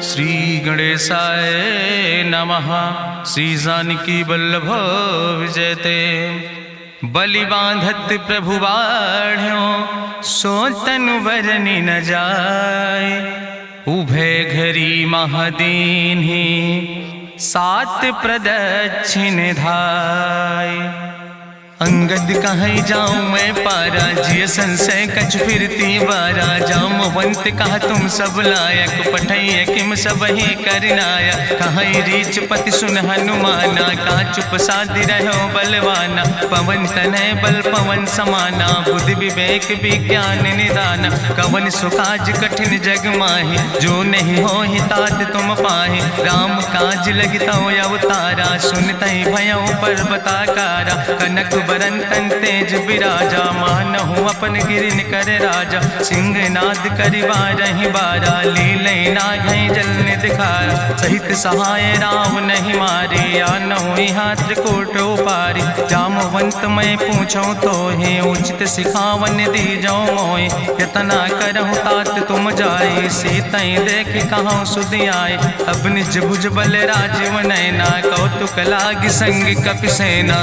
श्री गणेशाय नमः। श्री जानकी वल्लभ विजयते। बलि बांधत प्रभु बाढ़ो सो तनु बरनि न जाय। उभय घरी महादीन्हि सात प्रदक्षिण धाय। अंगद कहीं जाऊं मैं पारा जिय संशय कछ फिरती बारा। जामवंत कहा तुम सब लायक पठैय किम सब ही करनाया। कहीं रीच पति सुन हनुमाना कहा चुप साधि रहो बलवाना। पवन तनय बल पवन समाना बुद्धि विवेक विज्ञान निदान। कवन सुकाज कठिन जग माहि जो नहीं हो ही तात तुम पाहि। राम काज लगितो अवतारा सुनतहि भयो पर्वताकारा। कनक बरन तन तेज बिराजा मानहु अपन गिरिन कर राजा। सिंह नाद करि बारहि बारा लीलै नागहि जल दिखारा। सहित सहाय राम नहीं मारे आनहु यहाँ त्रिकूट उपारी। जामवंत मैं पूछो तो हे उचित सिखावन दीजो मोय। यतना करहु तात तुम जाए सीतई देख कहूँ सुधि आए। अब निज भुज बल राजीव नैना कौतुक लाग संग कपिसेना।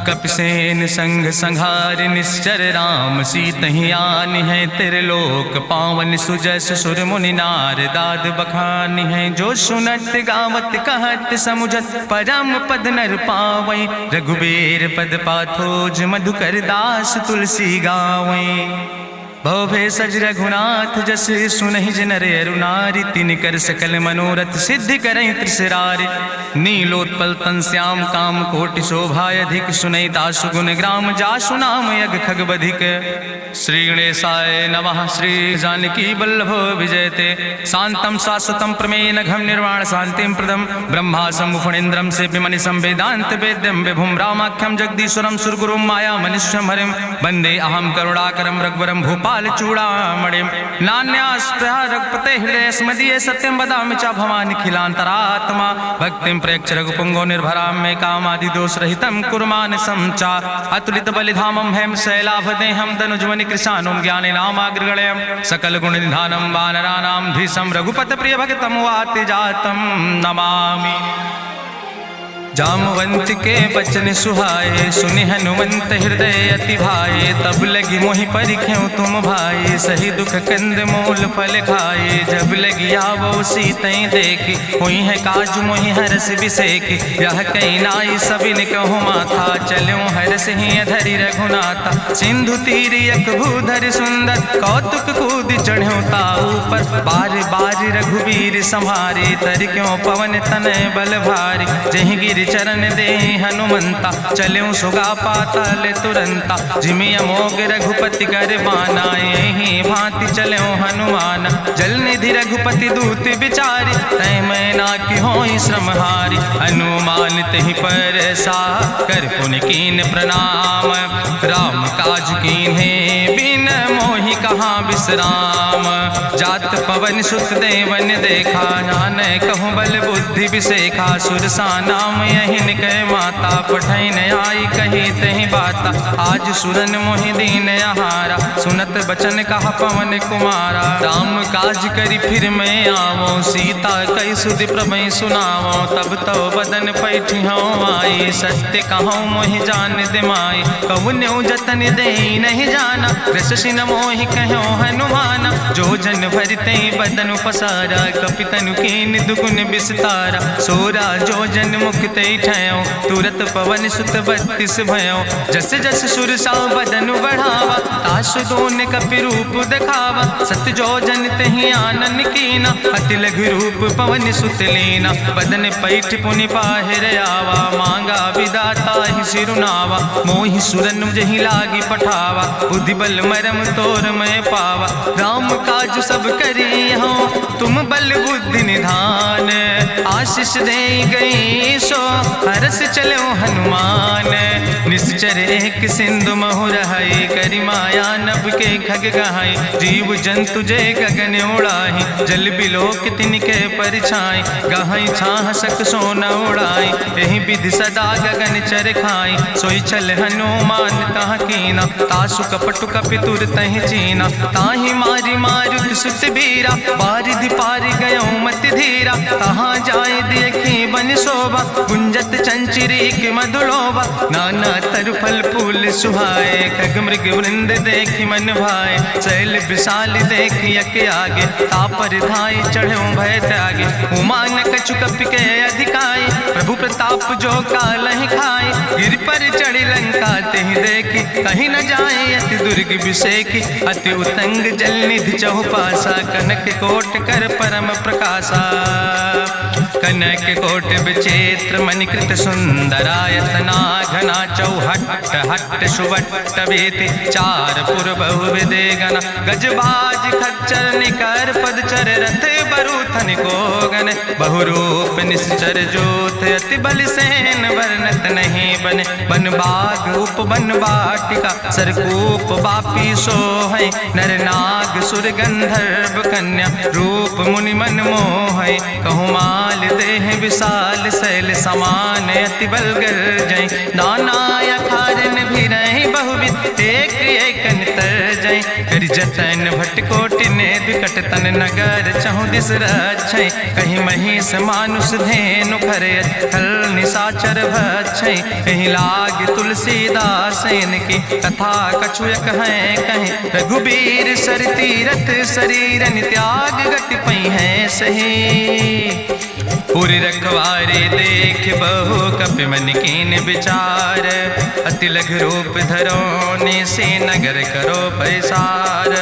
कपिसेन संग संहार निश्चर राम सीतहि आनि है त्रिलोक पावन। सुजस सुर मुनि नार दाद बखानि है। जो सुनत गावत कहत समुझत परम पद नर पावै। रघुबीर पद पाथोज मधुकर दास तुलसी गावै। भवभय सज रघुनाथ जस सुनहि नर अरु नारी। तिनकर सकल मनोरथ सिद्धि करहि त्रिसरारि। नीलोत्पल तन श्याम काम कोटि शोभाय अधिक। सुनहि दासु गुण ग्राम जासु नाम यज्ञ खग बधिक। श्री गणेशाय नमः। श्री जानकी वल्लभ विजयते। शांतम शाश्वतम प्रमेय घम निर्वाण शांतिम प्रदम। ब्रह्मा शंभु फणीन्द्रम सेव्य मणि संवेदांत वेद्यम विभुम रामाख्यम जगदीश्वरम सुरगुरुम माया मनिष्यम हरिम। वंदे अहम करुणाकरम रघुवरम भूपाल चूड़ामणिम। नान्यास्पृह रघुपते हृदय स्मदीय सत्यम वदामि च भवानि खिलांतरात्मा। भक्तिम प्रयच्छ रघुपुंगो निर्भराम मे कामादि दोष रहितम कुर्मान समचा। अतुलित बलिधामम हेम शैलाभदेहम दनुजवनि कृशानुम ज्ञानि नामाग्रगण्यम। सकल गुण निधानम वानराणाम धीसम रघुपत प्रिय भक्तम वाति जातम नमामि। जामवंत के बचन सुहाए सुनि हनुमंत हृदय अति भाए। तब लगी मोहि परिख्यो तुम भाई सही दुख कंद मूल फल खाए। जब लगी आवो सीतई देखी हुई है काज मोहि हरस बिसेखी। यह कई नाई सबिन कहु माथा चलो हरस ही धरि रघुनाथा। सिंधु तीर यक भूधर सुंदर कौतुक कूद चढ़्यो ताऊ पर। बार बार रघुबीर संहारे तर क्यों पवन तनय बल भारी। जहि गिर चरण दे हनुमंता चल्यों सुगा पाताल तुरंता। जिमि अमोघ रघुपति कर बाना यही भांति चल्यों हनुमान। जल निधि रघुपति दूत बिचारी तय मैना की होई श्रमहारी। हनुमान तहि पर सा कर पुनि कीन प्रणाम। राम काज कीन्हे बिन मोहि कहाँ विश्राम। जात पवन सुत देवन देखा नान कहूँ बल बुद्धि विसेखा। सुरसा नाम यहिन कह माता पठैन आई कही तहि बाता। आज सुरन मोहि दीन आहारा सुनत बचन कहा पवन कुमारा। राम काज करी फिर मैं आवो सीता कई सुधि प्रभु सुनावो। तब तो बदन पैठी हूँ आई सत्य कहूँ मोहि जान दिमाई। कहुन्यु जतन दे नहीं जाना रससिन मोहि कहो हनुमाना। जो जन भरते बदन पसारा कपितनु कीन दुगुन विस्तारा। सोरा जो जन मुक्ते ठयो तुरत पवन सुत 32 भयो। जस जस सुरसा बदन बढ़ावा तासु दोन कपि रूप दिखावा। सत जो जन तहि आनन कीना अति लघु रूप पवन सुत लीना। बदन पैठ पुनि पाहिर आवा मांगा विदाता ही सिरुनावा। मोहि सुरन जहि लागी पठावा बुद्धि बल मरम तोर मैं पावा। राम काज सब करी हो तुम बल बुद्धि निधान। आशीष दे गई सो हरस चलो हनुमान। निश्चर एक सिंधु महु रहाई करी माया नभ के खग गहाई। जीव जंतु जय गगन उड़ाही जल बिलोक तिनके परिछाई। गहाई छाह सक सोन उड़ाई यही विधि सदा गगन चर खाई। सोई चल हनुमान तह कीना तासु कपटु कपि तुर तहि चीना। दीना। ताहि मारी मारुत सुत बीरा, बारिधि पारि गयो मत धीरा। कहाँ जाए देखी बन शोभा, गुंजत चंचरीक मधुलोभा। नाना तरु फल फूल सुहाए, खग मृग वृंद देखी मन भाए। शैल विशाल देखी यके आगे, तापर धाय चढ़ो भय त्यागे। उमान कछु कपि के अधिकाई, प्रभु प्रताप जो कालहि खाए। गिर पर चढ़ी लंका तेहि देखी, कहीं न जाए अति दुर्ग विषेखी। अति उतंग जल निधि चहुपासा, कनक कोट कर परम प्रकाशा। कनक कोट विचित्र मणिकृत सुंदरायतना, घना चौहट्ट हट्ट सुवट्ट बेति। चार पुर बहुविधे गण, गजबाज खच्चर निकर पदचर। रथ बरूथन को गण, बहुरूप निश्चर जोत। अति बल सेन वर्णत नहीं बने, बन बाग उप बन बाटिका। सरकूप बापी सोहै, नर नाग सुर गंधर्व कन्या। रूप मुनि मन मोहै, कहूँ माल देह विशाल। शैल समान अति बल गर्जै, नाना अखारन भी रही बहुविध। एक एक नितर जै, कर जतन भट कोटि ने विकट तन। नगर चहु दिस रक्षै, कहीं महिष मानुष धेनु खरे। खल निशाचर भक्षै, कहीं लाग तुलसीदास इनकी। कथा कछुयक है कहीं, रघुबीर सर तीरथ शरीरन त्याग। गति पई है सही, पुर रखवारे देख बहु कपि मन कीन विचार। अति लघु रूप धरोने से नगर करो पैसार।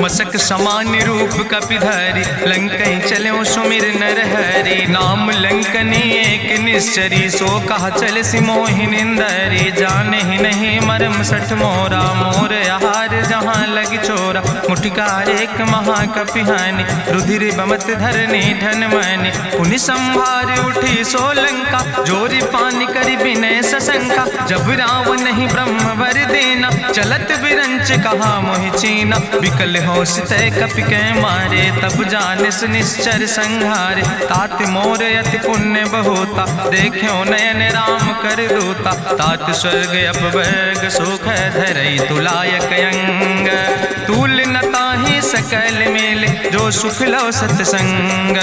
मसक समान रूप कपि धरि, लंकै चलो सुमिर नर हरि। नाम लंकनी एक निश्चरी, सो कहा चल सि मोहि निंदरी। जाने ही नहीं मरम सठ मोरा, मोर आहार जहाँ लग चोरा। मुठिकार एक महाकपि हानि, रुधिर बमत धरनी धन मनि। पुनि संभार उठी सोलंका, जोरी पानी करी विनय सशंका। जब रावण नहीं ब्रह्म वर देना, चलत विरंच कहा मोहि चीना। विकल होश तय कपि के मारे, तब जानिस निश्चर संहारे। तात मोर अति पुण्य बहुता, देखो नयन राम कर दूता। तात स्वर्ग अपवर्ग सुख धरई, तुलायक अंग। तूल न ताहि सकल मेल, जो सुख लो सत्संग।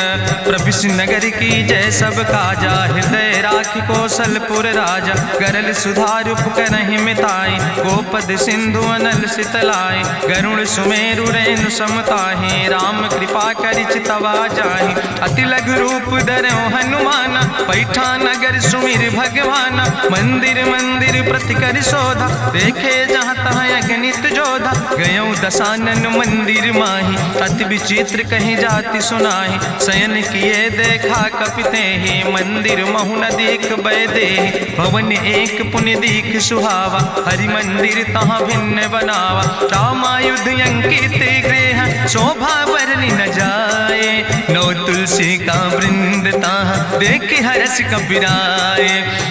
प्रभिस नगर की जय सब काजा, हृदय राखि कौशलपुर राजा। गरल सुधार उपकरहि मिताई, गोपद सिंधु अनल सितलाई। गरुण सुमेरु रेणु समताहि, राम कृपा करि चितवा जाहि। अति लघु रूप धरौ हनुमाना, पैठा नगर सुमिर भगवाना। मंदिर मंदिर प्रति कर शोधा, देखे जहाँ तहाँ अगणित जोधा। गयो दशानन मंदिर माही, अति विचित्र कहीं जाति सुनाही। शयन किए देखा कपि तेहि, मंदिर महु न देख बैदेहि। भवन एक पुण्य दीख सुहावा, हरि मंदिर तहाँ भिन्न बनावा। रामायुध अंकित गृह, शोभा बरनी न जाए। नौ तुलसी का वृंद तहाँ, देख हरस कबीराए।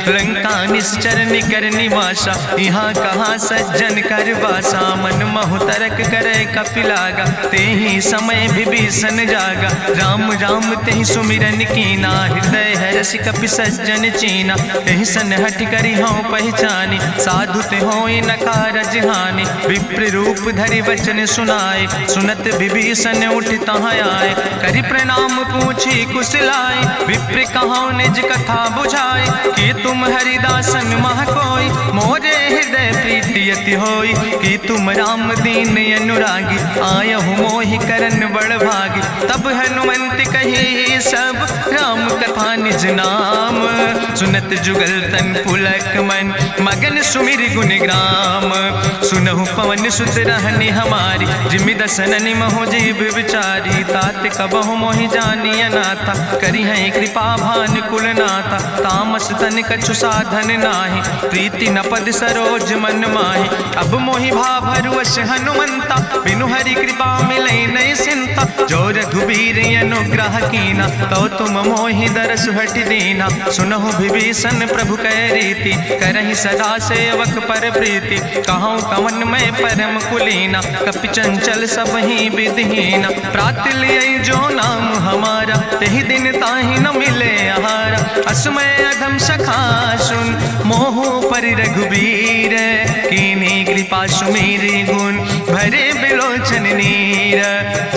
लंका निश्चर निकर निवासा, यहाँ कहाँ सज्जन कर वासा। मन महु तरक करे कपिलागा, तेहि समय विभीषण जागा। राम राम तेहि सुमिरन कीना, हृदय हरस कपि सज्जन चीना। एहि सन हठ करि हऊँ पहचानी, साधु ते होई न कारज हानि। विप्र रूप धरि वचन सुनाए, सुनत विभीषण उठ तहाँ आए। करि प्रणाम पूछी कुशलाए, विप्र कहौं निज कथा बुझाए। कि तुम हरिदासन मह कोई, मोरे हृदय प्रीति अति होई। कि तुम राम दीन अनुरागी, आयहु मोहि करन बड़ भागी। तब हनुमंत कही सब, राम कथा निज नाम। सुनत जुगल तन पुलक मन, मगन सुमिर गुण ग्राम। सुनहु पवन सुत रहनी हमारी, जिमि दसननि महो जीव विचारी। तात कबहु मोहि जानी अनाथा, करी है कृपा भान कुल नाथा। तामस तन कछु साधन नाही, प्रीति न पद सरोज मन माही। अब मोहि भाभरुवश हनुमंता, बिनु हरि कृपा मिलै नहीं सिंता। जो रघुबीर अनुग्रह कीना, तो तुम मोहि दरस हटि दीना। सुनहु विभीषण प्रभु कै रीति, करहि सदा सेवक पर प्रीति। कहूँ कवन मैं परम कुलीना, कपि चंचल सब ही विधिहीना। प्रात लियै जो नाम हमारा, तेहि दिन ताहि न मिले आहारा। असमय अधम सखा सुन, मोहु पर रघुबीर, कीन्ही कृपा सुमेरी गुण भरे बिलोचन नीर।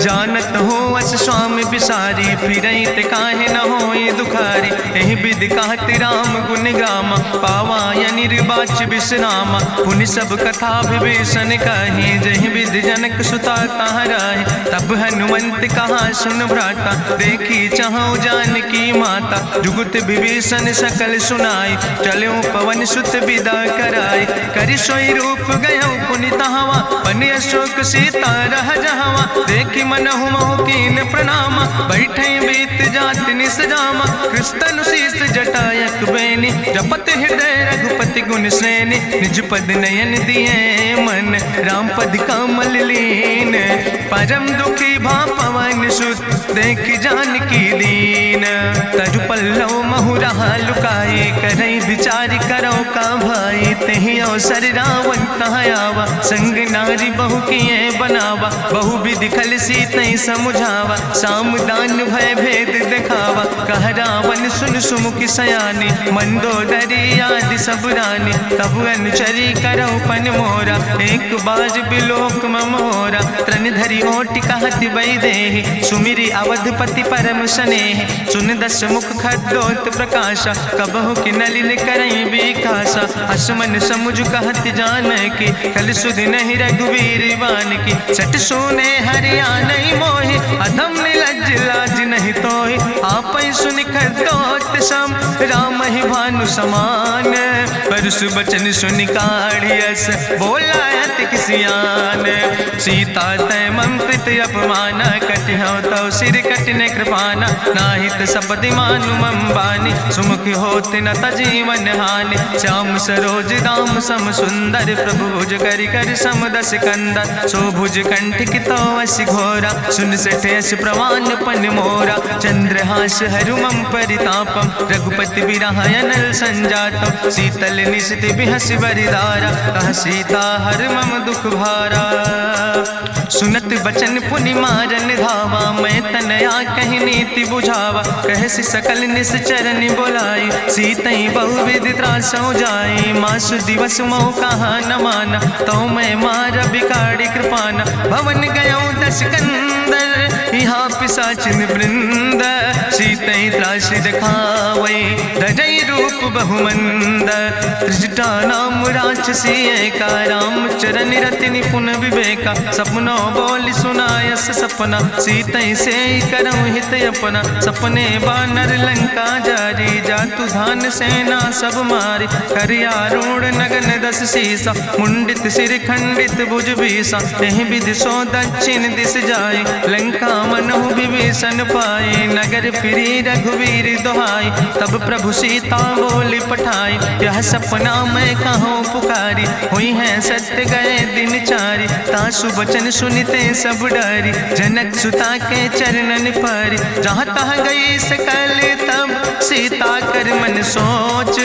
जानत हो अस स्वामी बिसारी, फिरई ते काहे न होई दुखारी। एहि विधि कहत राम गुण गामा, पावा या निर्बाच विश्रामा। पुनि सब कथा विभीषण कही, जहि विधि जनक सुता कहाँ रहे। तब हनुमंत कहा सुन भ्राता, देखी चाहूँ जानकी माता। जुगुत विभीषण सकल सुनाई, चलो पवन सुत विदा कराई। करि सोई रूप गयो पुनि तहवा, बन अशोक सीता रह जहवा। देखी मनहु मोह कीन प्रणामा, बैठे बीत जात निस जामा। कृष्ण शीस जटायक बेनी, जपत हृदय रघुपति गुण श्रेणी। निज पद नयन दिए मन, राम पद कमल लीन। परम दुखी भा पवन सुत, देख जानकी दीन। तजु पल्लव महु रहा लुकाई, करई विचार करो का भाई। तेहि अवसर रावण तहाँ आवा, संग नारी बहु किए बनावा। बहु विधि खल सीतई समुझावा, साम दान भय भेद दिखावा। कह रावण सुन सुमुखी सयानी, मंदोदरी आदि सब रानी। तब अनुचरी करो पन मोरा, एक बाज बिलोक ममोरा। त्रन धरि ओट कहत वैदेही, सुमिरी अवधपति परम स्नेह। सुन दस मुख खद्दोत प्रकाशा, कबहु कि नलिन करई बिकासा। असमन समुझ कहत जानकी, कल सुध नहीं रघुवीर बान की। सट सुने हरियाणई मोहि, अधम निलज्ज लाज नहीं तोहि। आपै सुनि खद्दोत सम, राम ही भानु समान। परसु बचन सुनि काढ़ियस, बोला अति किसियान। सीता तै मम कृत अपमाना, कटिहौ तौ सिर कटिन कृपाना। नाहित सपदि मानु मम बानी, सुमुख होत न तजीवन हानि। श्याम सरोज दाम सम सुंदर, प्रभु भुज करि कर सम दस कंदर। सो भुज कंठ कितो अस घोरा, सुन सठे अस प्रवान पन मोरा। चंद्रहास हरु मम परितापम, रघुपति बिरह अनल संजातम। शीतल निशित बिहसि बरिदारा, कह सीता हर मम दुख भारा। सुनत बचन पुनि मारन धावा, मैं तनया कहि नीति बुझावा। कहसि सकल निश्चरनि बोलाई, सीतई बहुविधि त्रासौ जाई। मासु दिवस मोह कहा न माना, तो मैं मार बिगाड़ी कृपाना। भवन गयो दस कंदर, यहाँ पिशाचिन वृंद। सीतई त्रास दिखावै, धजई रूप बहुमंद। त्रिजटा नाम राक्षसी एका, राम चरण रति निपुण विवेका। सपनो बोल सुनायस सपना, सीतई से करऊँ हित अपना। सपने बानर लंका जारी, जातु धान सेना सब मारी। करियारूढ़ नगन दस सीसा, मुंडित सिर खंडित भुज बीसा। एहि विधि सो दक्षिण दिस जाई, लंका मनहु विभीषण पाई। नगर फिरी रघुवीर दुहाई, तब प्रभु सीता बोली पठाई। यह सपना मैं कहूँ पुकारी, हुई है सत्य गए दिन चारी। तासु वचन सुनते सब डरी, जनक सुता के चरणन परी। जहाँ तहाँ गई सकल तब, सीता कर मन सोच।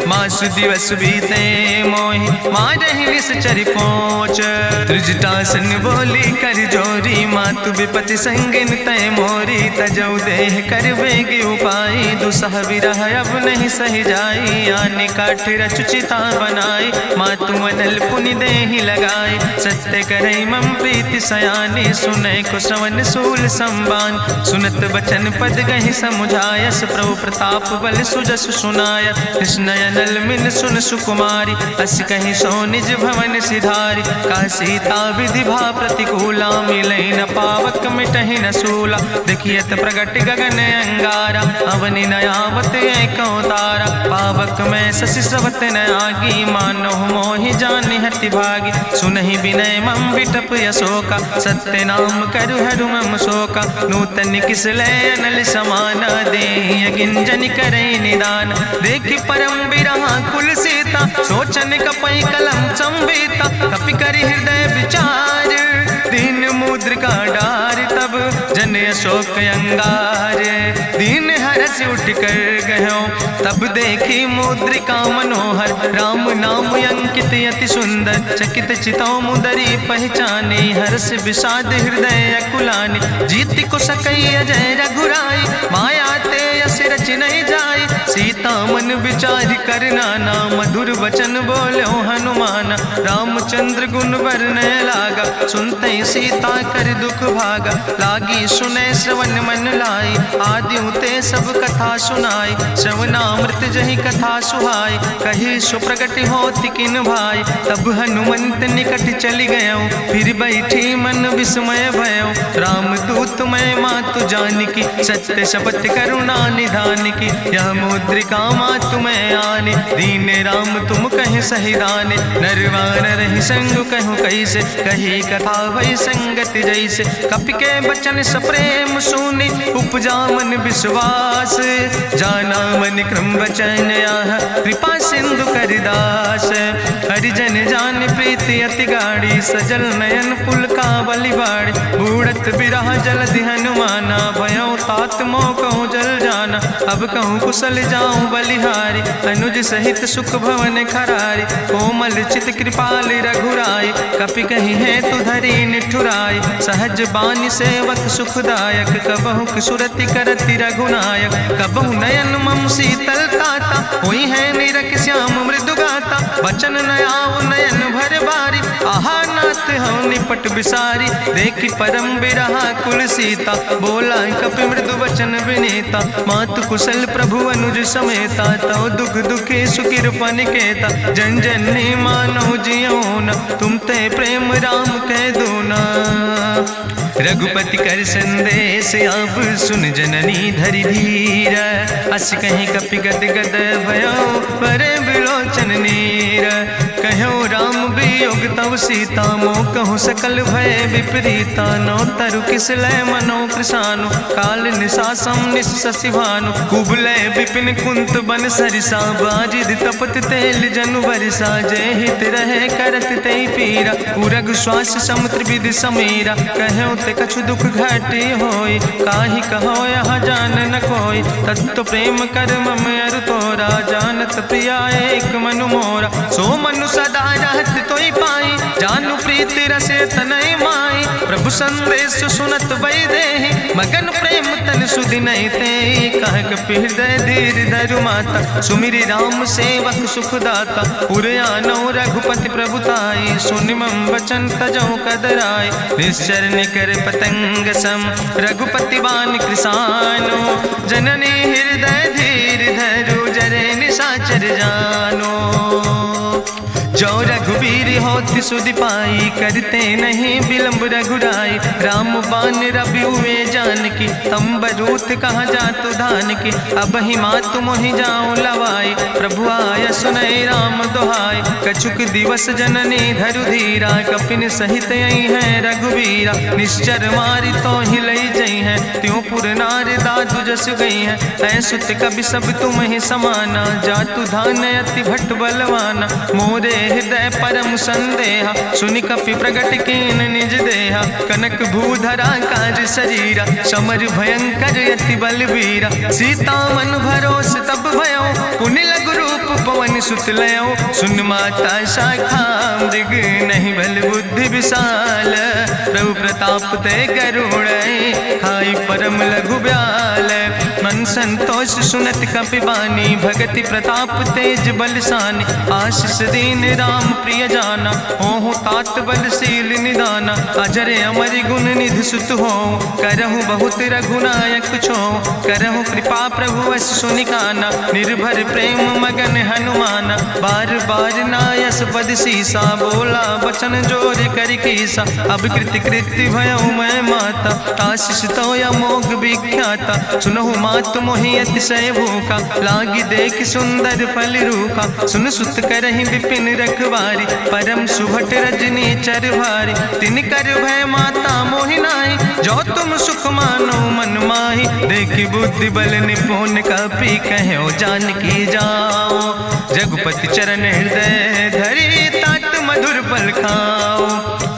मासु दिवस बीते मोहि, मारहि निश्चर पहुँच। त्रिजटासन बोली कर जोरी, मातु विपति संगिन तय मोरी। तजौ देह कर वेग उपाई, दुसह विरह अब नहीं सही जाई। आने काठ रचुचिता बनाई, मातु अनल पुनि देहि लगाई। सत्य करई मम प्रीति सयानी, सुनै को श्रवण सूल संबान। सुनत बचन पद गहि समुझायस, प्रभु प्रताप बल सुजस सुनाय। कृष्णयनल मिन सुन सुकुमारी, अस कहि सो निज भवन सिधारी। का सीता विधि भा प्रतिकूला, मिलई न पावक मिटहि न सूला। देखियत प्रगट गगन अंगारा, अवनि नयावत एक तारा। पावक में शशि स्रवत न आगी, मानो मोहि जानि हति भागी। सुनहि विनय मम विटप यशोका, सत्य नाम करु हरु मम शोका। नूतन किसलय अनल समाना, देहि गिंजन करई निदान। देखि परम बिरहा कुल सीता, सोचन कपै कलम संवेता। कपि करि हृदय विचार, दीन मुद्रिका डार। तब जन अशोक अंगार, दीन हरस उठ कर गयो। तब देखी मुद्रिका मनोहर, राम नाम अंकित अति सुंदर। चकित चितौ मुदरी पहचाने, हर्ष विषाद हृदय अकुलानी। जीत को सकई अजय रघुराई, माया ते यस रच नहीं जाई। सीता मन मन विचार करना ना, मधुर वचन बोलो हनुमान। रामचंद्र गुण वर्णय लागा, सुनते सीता कर दुख भागा। लागी सुने श्रवण मन लाई, आदियों ते सब कथा सुनाई। श्रवणामृत जहि कथा सुहाई, कही सुप्रगट होति किन भाई। तब हनुमंत निकट चली गयो, फिर बैठी मन विस्मय भयो। रामदूत मैं मातु जानकी, सत्य शपथ करुणा निधान की। यह मुद्रिका मातु मैं आने, दीन राम तुम कहे सही दाने। नरवान रही संग कहूँ कैसे, कही कथा भई संगत जैसे। कपि के बचन सप्रेम सुनि, उपजा मन विश्वास। जाना मन क्रम वचन आह, कृपा सिंधु करिदास। हरिजन जान प्रीति अति गाढ़ी, सजल नयन पुलकावली बाड़ी। बूढ़त बिरह जलधि हनुमाना, भयो तात मोह कहूँ जल जाना। अब कहूँ कुशल जाऊँ बलिहारी, अनुज सहित सुख भवन खरारी। कोमल चित कृपाल रघुराई, कपि कही है तु धरी निठुराई। सहज बानी सेवक सुखदायक, कबहु सुरति करति रघुनायक। कबहु नयन मम शीतल ताता, हुई है निरख श्याम मृदु गाता। बचन नयाव नयन भर बारी, आहा नाथ हम निपट बिसारी। देखी परम बिरहा कुल सीता, बोला कपि मृदु वचन विनीता। मातु कुशल प्रभु अनुज समेता, तव दुख दुखी सुकृपा निकेता। जन जननी मानो जियोना, तुम ते प्रेम राम कह दो ना। रघुपति कर संदेश अब सुन जननी धरि धीर। अस कहीं कपि गद गद भयो, परे बिलोचन नीर। कहो राम वियोग तव सीता, मोह कहूँ सकल भय विपरीता। नौ तरु किस लय मनो कृशानु, काल निशासम निशि भानु। कुबलय विपिन कुंत बन सरिसा, बाजिद तपत तेल जनु बरिसा। जय हित रहे करत ते पीरा, उरग श्वास समुद्र विधि समीरा। कहो ते कछु दुख घाटी होई, काहि कहो यहाँ जान न कोई। तत्व प्रेम कर मम अरु तोरा, जानत प्रिया एक मनु मोरा। सो मनु सदा रहत तोई पाई, जानु प्रीति रसे तनय माई। प्रभु संदेश सुनत वै देहि, मगन प्रेम तन सुधि नहीं ते। कह कपि हृदय धीर धरु माता, सुमिरि राम सेवक सुखदाता। उरयानो रघुपति प्रभुताई, सुनि मम वचन तजौ कदराय। निश्चर निकर पतंग सम, रघुपति बान कृसानो। जननी हृदय धीर धरु, जरे निशाचर जानो। जो रघुवीर होति सुधि पाई, करते नहीं विलंब रघुराई। राम बान रवि हुए जानकी, तंबरूथ कहाँ जातु धान की। अब ही मातु मोहि जाऊँ लवाई, प्रभु आय सुनय राम दुहाई। कछुक दिवस जननी धरु धीरा, कपिन सहित यही है रघुवीरा। निश्चर मारी तो ही लई जई है, त्यों पुर नार दादु जस गई है। ऐसुत कभी सब तुम ही समाना, जातु धान अति भट बलवाना। मोरे हृदय परम संदेहा, सुनि कपि प्रगट कीन निज देहा। कनक भूधरा काज शरीरा, समर भयंकर यति बलवीरा। सीता मन भरोस तब भयो, पुनि लघु रूप पवन सुत लयो। सुन माता शाखा मृग, नहीं बल बुद्धि विशाल। प्रभु प्रताप ते गरुड़ै, खाई परम लघु ब्याल। मन संतोष सुनत कपि बानी, भगति प्रताप तेज बलसानी। आशीष दीन राम प्रिय जाना, हो तात बलशील निदाना। अजर अमर गुण निधि सुत हो, करहु बहुत रघुनायक छो। करहु कृपा प्रभु अस सुनिकाना, निर्भर प्रेम मगन हनुमाना। बार बार नायस पद सीसा, बोला वचन जोर कर कीसा। अब कृति कृति भयो मैं माता, आशीष तो अमोघ विख्याता। सुनहु मातु मोहि अतिशय भूखा, लागी देख सुंदर फल रूखा। सुन सुत करहि विपिन रखवारी, परम सुभट रजनी चर भारी। तिन कर भय माता मोहि नाहि, जो तुम सुख मानो मन माहि। देखि बुद्धि बल निपुण कपि कहो जानकी जाओ। जगुपति चरण हृदय धरि, तात मधुर फल खाओ।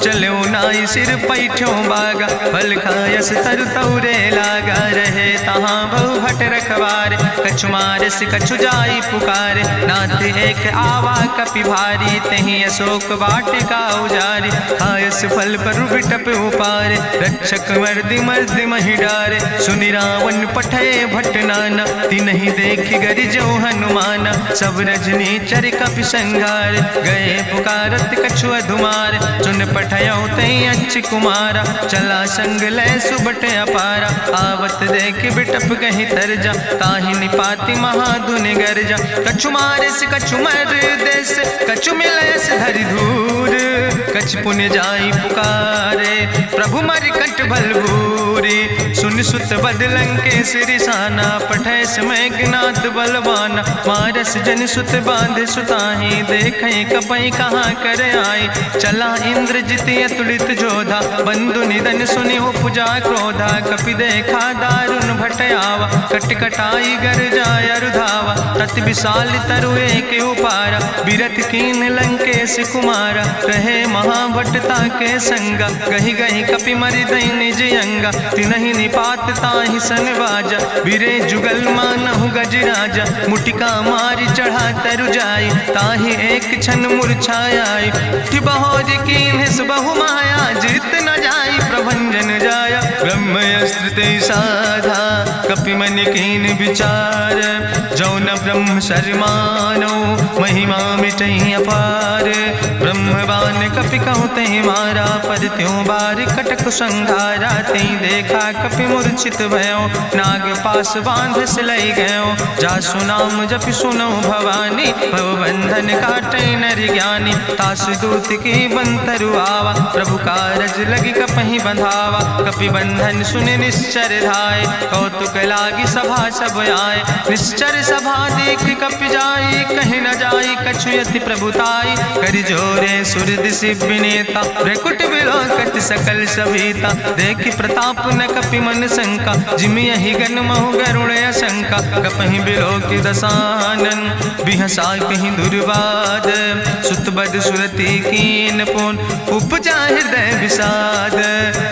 चलो नाई सिर पैठो बागा, फल खायस तरु तौरे लागा। रहे तहाँ बहु भट रखवारे, कछु मारस कछु जाई पुकारे, नाथ एक आवा कपि भारी, तहीं अशोक वाटिका उजारी, खायस फल पर बिटप उपारे, रक्षक मर्दि मर्दि महि डारे, सुनि रावण पठय भट्ट नाना, तिन्हि देखि गरिजौ हनुमाना, सब रजनी चर कपि संघार, गए पुकारत कछु अधुमार, चुन पठयौ तई अच्छ कुमारा, चला संग लय सुबट अपारा, आवत देख बिटप कहीं तरजा, ताहि निपाति महाधुन गर्जा, कछु मारिस कछु मर देस, कछु मिलयस धरि धूर, कछ पुण्य जाई पुकारे, प्रभु मर कंठ बलभूरी, सुन सुत बदलं के सिरिसाना, पठय समय ज्ञात बलवाना, मारस जन सुत बांध सुताही, देखें कपई कहाँ कर आई, चला इंद्रजित अतुलित जोधा, बंधु निधन सुनि उपजा क्रोधा, कपि देखा दारुण भटयावा, कट कटाई गर जाय रुधावा, तत विशाल तरु एक उपारा, बिरत कीन लंकेश कुमारा, रहे महाभटता के संगा, गही गही कपि मरि दई निज अंगा, तिनहि निपात ताहि सन बाजा, बिरे जुगल मानहु गजराजा, मुटिका मारि चढ़ा तरु जाई, ताहि एक क्षण मूर्छाई, बहोज कीन्हिस बहु माया, जीत न जाई प्रभंजन जाया, ब्रह्मयस्त्र ते साधा, कपि मन कीन विचार, जौन ब्रह्म शर्मानो, महिमा मिटई अपार, ब्रह्मवान कपि कहु तहि मारा, पर त्यों बार कटक संघारा, तई देखा कपि मूर्छित भयो, नाग पास बांध सिलई गयो, जासु नाम जपि सुनो भवानी, भवबंधन काटई नर ज्ञानी, तासु दूत की बंतरु आवा, प्रभु कारज लगी कपहि बंधावा, कपि बंधन सुनि निश्चर धाय, कौतुक लागी सभा सब आए, निश्चर सभा देख कपि जाई, कहीं न जाई कछु यति प्रभुताई, करि जोरे सुर दिसि विनेता, भ्रकुट विलोकत सकल सभीता, देखि प्रताप न कपि मन शंका, जिमि यहि गन महु गरुण शंका, कपहि बिलोकि दसानन, बिहसा कहीं दुर्वाद, सुत बद सुरति कीन पुन, उपजा हृदय विषाद,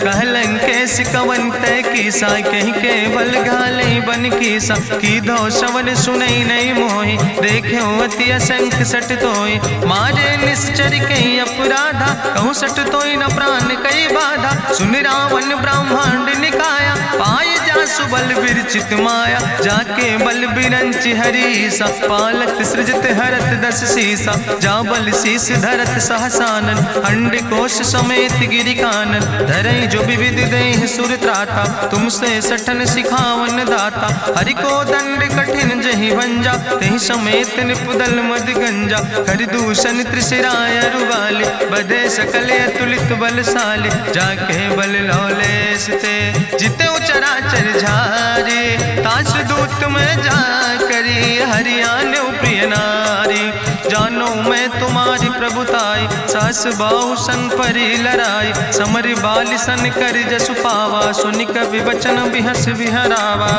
कहलन केस कवन तय कीसा, कहीं केवल घाले बन कीसा, की दो श्रवण सुनई नहीं मोहि, देख्यो अति असंख सट तोय, मारे निश्चर कई अपराधा, कहूँ सट तोय न प्राण कई बाधा, सुन रावण ब्रह्मांड निकाया, पाय जासु बल विरचित माया, जाके बल बिरंच हरीसा, पालत सृजत हरत दस सीसा, जा बल शीस धरत सहसानन, अंड कोश समेत गिरि कानन, धरई जो विविध देह सुर त्राता, तुमसे सठन सिखावन दाता, हरि को दंड कठिन जहि भंजा, तहि समेत निपुदल मद गंजा, कर दूषण त्रिशिराय रुवाले, बधे सकल अतुलित बलशाली, जाके बल लौलेस ते, जिते चराचर झारे, ताश दूत में जा करी, हरियाण प्रिय नारी, जानो मैं तुम्हारी प्रभुताई, सास बाहु सन परी लड़ाई, समर बाल सन कर जसु पावा, सुनि कवि वचन बिहस बिहरावा,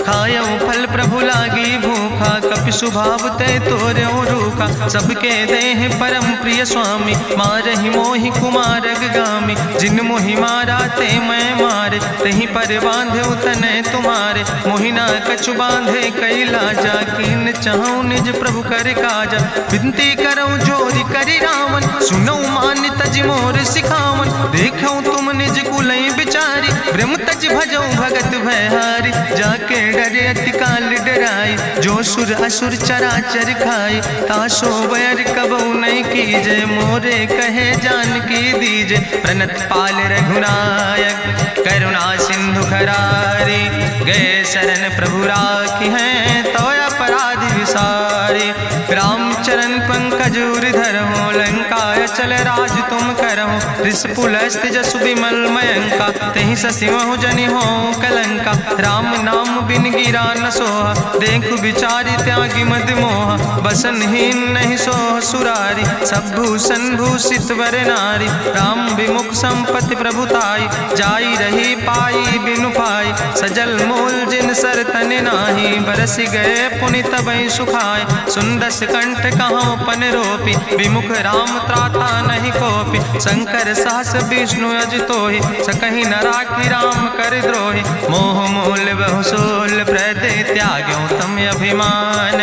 खायौ फल प्रभु लागी भूखा, कपि सुभाव ते तोर्यो रूखा, सबके देह परम प्रिय स्वामी, मारहि मोहि कुमारग गामी, जिन मोहि मारा ते मैं मारे, तहीं पर बांधे तने तुम्हारे, मोहिना कछु बांधे कई लाजा, कीन चाहूं निज प्रभु कर काजा, विनती करऊं जोरि करि रावण, सुनऊ मान तज मोर सिखावन, देखऊं तुम निज कुलई बिचारी, ब्रह्म तज भजऊं भगत भयहारी, जाके डरे अति काल डराई, जो सुर असुर चराचर खाई, तासो बैर कबऊ नहीं कीजे, मोरे कहे जान की दीजे, प्रणत पाल रघुनायक, करुणा सिंधु खरारी, गए शरण प्रभु राखी हैं, तो अपराध विसारी, रामचरण पंकज उर हो, लंकाय चल राज तुम करहो, रिस पुलस्त जसु विमल मयंका, तहि ससिमहु जनि हो कलंका, राम नाम बिन गिरा न सोहा, देखु बिचारी त्यागी मद मोहा, बसनहीन नहीं सोह सुरारी, सब भूषण भूषित वर नारी, राम विमुख संपत्ति प्रभुताई, जाई रही पाई बिनु पाई, सजल मोल जिन सर तन नाही, बरस गए पुनि तबई सुखाए। सुंदस कंठ कहो पन रोपी, विमुख राम त्राता नहीं कोपी। शंकर सहस विष्णु अज तोहि, सकहि न राखी राम कर द्रोहि। मोह मूल बहुसूल प्रदे, त्याग्यो तम अभिमान।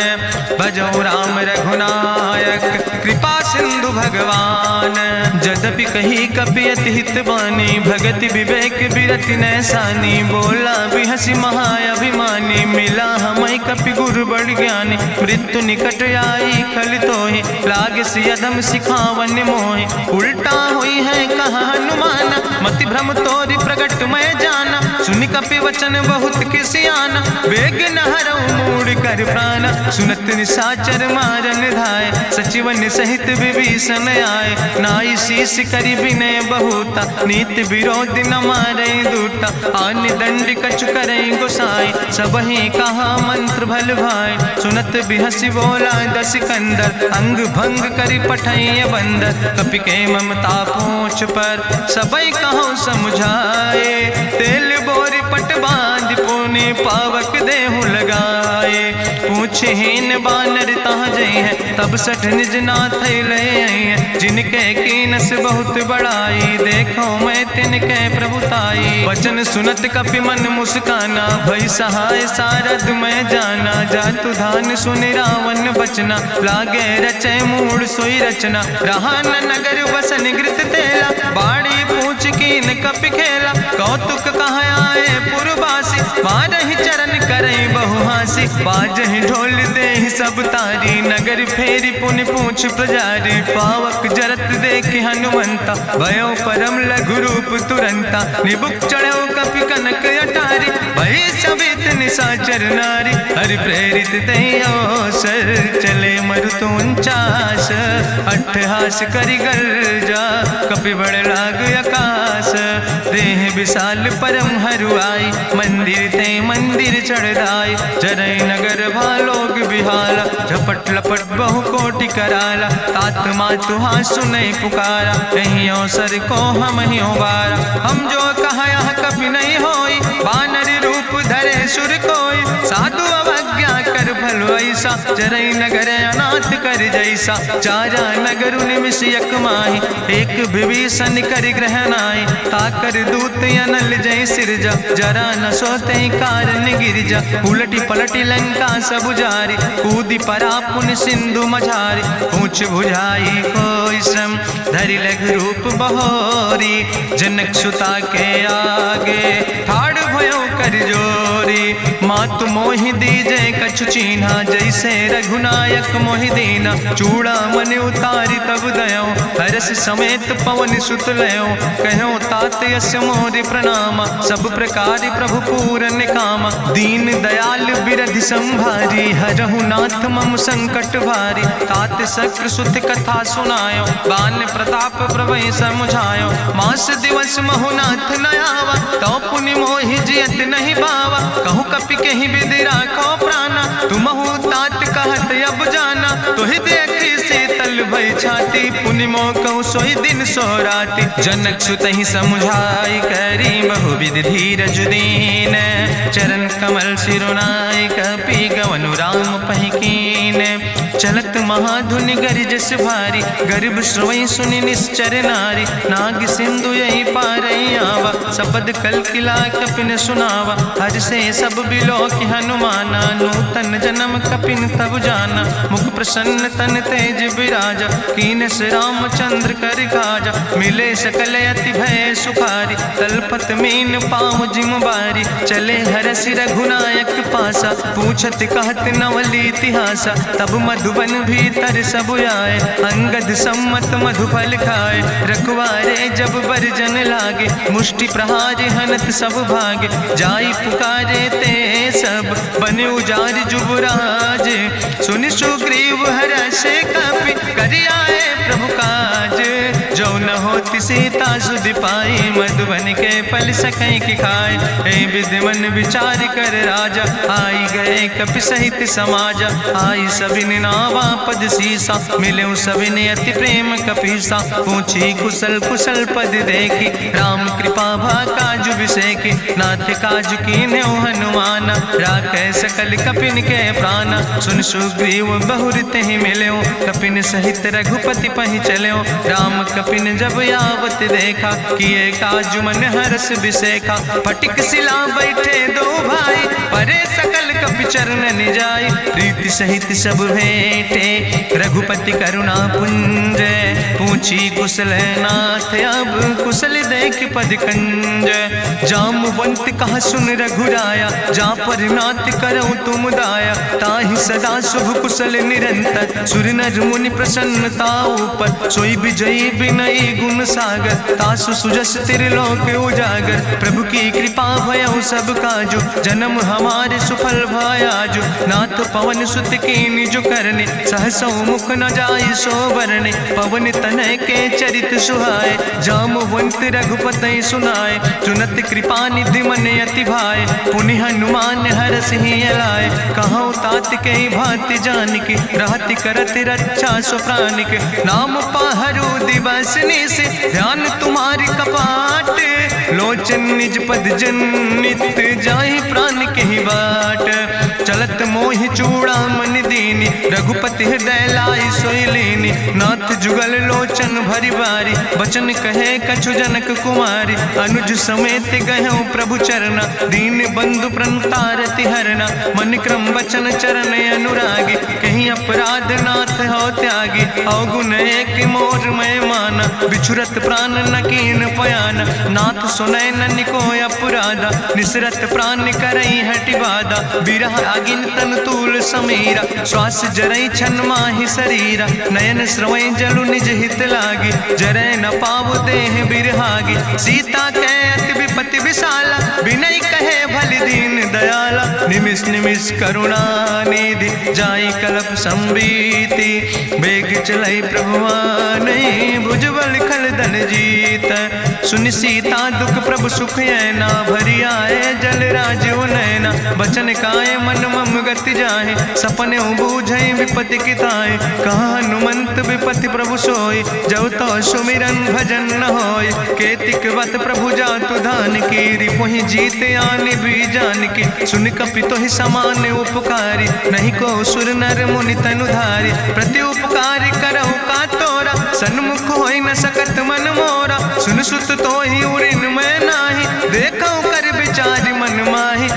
भजो राम रघुनायक, कृपा सिंधु भगवान। जदपि कही कपि अति हित बानी, भगति विवेक बिरति नैसानी। बोला भी हंसी महाअभिमानी, मिला हमें कपि गुरु बड़ ज्ञानी। मृत्यु निकट आई खल तोहि, लागे सियदम सिखावन मोहि। उल्टा हुई है कहा हनुमान, मति भ्रम तोरि प्रगट मैं जाना। सुनि कपि वचन बहुत किसियाना, वेग न हरऊ मूढ़ कर प्राण। सुनत निशाचर मारन धाय, सचिवन सहित विभीषण आए। नाई शीस करि विनय बहुता, नीति विरोध न मारे दूता। आन दंड कछु करे गोसाई, सबहि कहा मंत्र भल भाई। सुनत बिहसी बोला दस कंदर, अंग भंग करि पठैय बंदर। कपि के ममता पूछ पर, सबई कहो समुझाए। तेल बोरी पट बांध पुनि, पावक देहु लगाए। पूछे हीन बानर तहाँ जई है, तब सठ निज नाथ ले आई है। जिनके कीनस बहुत बड़ाई, देखो मैं तिनके प्रभुताई। वचन सुनत कपि मन मुस्काना, भई सहाय सारद मैं जाना। जातु धान सुनि रावण बचना, लागे रचे मूढ़ सोई रचना। रहा न नगर बसन घृत तेला, बाड़ी पूछ कीन कपि खेला। कौतुक कहाँ आए पुरबासी, मारहि चरण करई बहु हासी। बाजहि ढोल देहि सब तारी, नगर फेरी पुनि पूछ पुजारी। पावक जरत देखि हनुमंता, भयो परम लघु रूप तुरंता। निबुक चढ़ो कपि कनक अटारी, भई सबित निशाचर नारी। हरि प्रेरित तहि अवसर, चले मरुत 49। अट्ठहास करि गर्जा, कपि बड़ लाग आकाश। देह विशाल परम हरुआई, मंदिर ते मंदिर चढ़ाई। जरई नगर भालोग बिहाला, झपट लपट बहु कोटि कराला। तात मातु हाँ सुनै पुकारा, कहीं अवसर को हम ही बारा। हम जो कहा यहाँ कभी नहीं होई, बानर रूप धरे सुर कोई। साधु अवज्ञा कर फल ऐसा, जरई नगर अनाथ कर जैसा। चारा नगर निमिष यक माही, एक विभीषण कर ग्रहण आई। ताकर दूत अनल जय सिरजा, जरा न सोते कारण गिरजा। उलटी पलटी लंका सब जारी, कूदी परा पुन सिंधु मझारी। पूछ बुझाई कोई श्रम, धरि लघु रूप बहोरी। जनक सुता के आगे, ठाड़ भयो कर जोरी। मातु मोहि दीजे कछु चीन्हा, जैसे रघुनायक मोहि दीना। चूड़ा मन उतारी तब दयो, हरस समेत पवन सुत लयो। कहो तात यस मोरि प्रणामा, सब प्रकार प्रभु पूरन कामा। दीन दयाल बिरधि संभारी, हरहु नाथ मम संकट भारी। तात शक्र सुत कथा सुनायो, बान प्रताप प्रभय समुझायो। मास दिवस महु नाथ न आवा, तो पुनि मोहि जियत नहीं बावा। कहु कपि कहि विधि राखो प्राणा, तुमहु तात कहत अब जाना। तोहि देखी शीतल भई छाती, पुनि मोह कहु सोई दिन सो राति। जनक सुतहि समुझाई, करी बहु विधि धीरज दीन। चरण कमल सिरुनाई, कपि गवनु राम पहि कीन। चलत महाधुनि गरिजस भारी, गर्भ श्रवई सुनि निश्चर नारी। नाग सिंधु यही पारई आवा, शब्द कल किला कपिन सुनावा। हर से सब बिलो कि हनुमाना, नूतन जन्म कपिन तब जाना। मुख प्रसन्न तन तेज विराजा, कीनस रामचंद्र कर काजा। मिले सकल अति भय सुखारी, तलपत मीन पाँव जिम बारी। चले हरस रघुनायक पासा, पूछत कहत नवल इतिहासा। तब मधुबन भीतर सब आए, अंगद सम्मत मधुफल खाए। रखवारे जब बरजन लागे, मुष्टि प्रहार हनत सब भागे। जाई पुकारे ते सब, बने उजार जुबराज। सुनि सुग्रीव हरषे कपि, करि आए प्रभु काज। जो न होति सीता सुधि पाई, मधुबन के फल सकै की खाए। ए विधि मन विचार कर राजा, आई गए कपि सहित समाजा। आई सबिन नावा पद सीसा, मिले सबिन अति प्रेम कपीसा। पूछी कुशल कुशल पद देखी, राम कृपा भा काजु बिसेकी। नाथ काजु कीन्हे हनुमाना, राखे सकल कपिन के प्राणा। सुन सुग्रीव बहुर तेहि मिल्यो, कपिन सहित रघुपति पहि चल्यो। राम कपिन जब यावत देखा, किए काजु मन हरस बिसेखा। फटिक सिला बैठे दो भाई, परे सकल कपि चरण जाय। प्रीति सहित सब भेंटे, रघुपति करुणा पुंज। पूछी कुशल नाथ, अब कुशल देख पद कंज। जामवंत कहा सुन रघुराया, जा पर नाथ करऊँ तुम दाया। ताहि सदा शुभ कुशल निरंतर, सुर नर मुनि प्रसन्नता ऊपर। सोई विजयी विनयी गुण सागर, तासु सुजस त्रिलोक उजागर। प्रभु की कृपा भयउ सब काजु, जन्म हमारे सुफल भयाजु। नाथ पवन सुत की निज करने, सहसौ मुख न जाय सो बरने। पवन तनय के चरित सुहाए, जामवंत रघुपति सुनाए। चुनत कृपा निधि मन अति भाए, पुनि हनुमान हरषि लाए। कहूँ तात के भांति जानकी, रहति करत रक्षा सो प्राणिक। नाम पाहरु दिवस निश, ध्यान तुम्हारी कपाट। लोचन निज पद जनित, जाहि प्राण के ही बाट। चलत मोहि चूड़ामणि दीनी, रघुपति हृदय लाई सोई लीनी। नाथ जुगल लोचन भरि बारी, बचन कहे कछु जनक कुमारी। अनुज समेत गहु प्रभु चरना, दीन बंधु प्रणतारति हरना। मन क्रम बचन चरण अनुरागी, कहीं अपराध नाथ हो त्यागी। अवगुण एक मोर मैं माना, बिछुरत प्राण न कीन पयाना। नाथ सुनय ननि को अपराधा, निसरत प्राण करई हटि बाधा। बिरह अगिन तन तूल समीरा, श्वास जरई छन माहि शरीरा। नयन श्रवै जलु निज हित लागी, जरै न पाव देह बिरहागी। सीता के अति विपति विशाला, बिनय कहे भलि दीन दयाला। निमिष निमिष करुणा निधि, जाई कलप संबीति। बेग चलै प्रभुआनै, भुजबल खल दल जीत। सुनि सीता दुख प्रभु सुख ऐना, भरि आए जल राजो नैना। बचन काए मन मम गति जाहे, सपने बूझै विपति किताए। कहा हनुमंत विपति प्रभु सोई, जब तो सुमिरन भजन न होय। केतिक वत प्रभु जातु धान की, रिपुहि जीत आनि भी जान की। सुन कपि तोहि समान उपकारी, नहीं को सुर नर मुनि तनुधारी। प्रति उपकारी करहु का तोरा, सन्मुख होई न सकत मन मोरा। सुन सुत तोहि उरिन मैं नाही, देखौ कर विचार मन माहि।